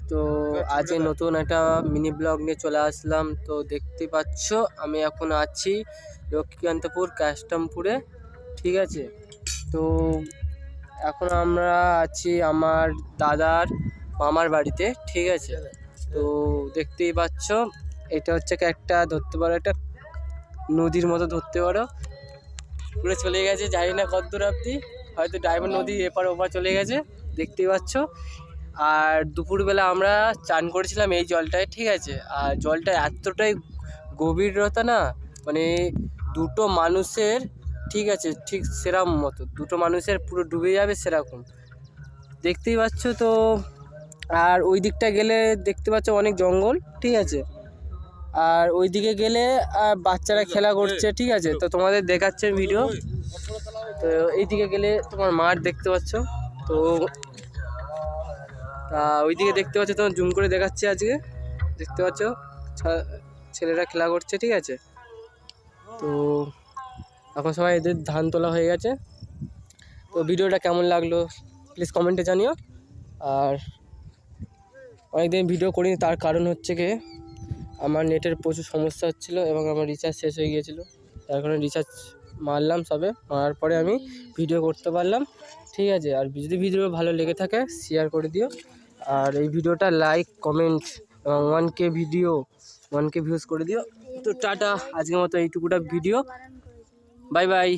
তো আজকে নতুন একটা মিনি ব্লগ নিয়ে চলে আসলাম। তো দেখতে পাচ্ছ আমি এখন আছি লক্ষ্মীকান্তপুর কাস্টমপুরে, ঠিক আছে। তো এখন আমরা আছি আমার দাদার মামার বাড়িতে, ঠিক আছে। তো দেখতেই পাচ্ছ এটা হচ্ছে একটা ধরতে পারো, একটা নদীর মতো ধরতে পারো, পুরো চলে গেছে, জানি না কত দূর অব্দি, হয়তো ডায়মন্ড নদী এপার ওপার চলে গেছে, দেখতেই পাচ্ছ। আর দুপুরবেলা আমরা চান করেছিলাম এই জলটায়, ঠিক আছে। আর জলটা এতটাই গভীরতা না, মানে দুটো মানুষের, ঠিক আছে, ঠিক সেরকম মতো দুটো মানুষের পুরো ডুবে যাবে সেরকম, দেখতেই পাচ্ছ। তো আর ওই দিকটা গেলে দেখতে পাচ্ছ অনেক জঙ্গল, ঠিক আছে। আর ওই দিকে গেলে বাচ্চারা খেলা করছে, ঠিক আছে। তো তোমাদের দেখাচ্ছে ভিডিও। তো এইদিকে গেলে তোমার মাঠ দেখতে পাচ্ছ। তো ওইদিকে দেখতে পাচ্ছ, তোমার জুম করে দেখাচ্ছি, আজকে দেখতে পাচ্ছ ছেলেরা খেলা করছে, ঠিক আছে। তো এখন সবাই এদের ধান তোলা হয়ে গেছে। তো ভিডিওটা কেমন লাগলো প্লিজ কমেন্টে জানিও। আর অনেকদিন ভিডিও করিনি, তার কারণ হচ্ছে কি আমার নেটের প্রচুর সমস্যা হচ্ছিলো এবং আমার রিচার্জ শেষ হয়ে গিয়েছিলো, তার কারণে রিচার্জ মারলাম সবে, মারার পরে আমি ভিডিও করতে পারলাম, ঠিক আছে। আর যদি ভিডিও ভালো লেগে থাকে শেয়ার করে দিও, আর এই ভিডিওটা লাইক কমেন্ট এবং 1K ভিউজ করে দিও। তো টাটা, আজকের মতো এইটুকুটা ভিডিও, বাই বাই।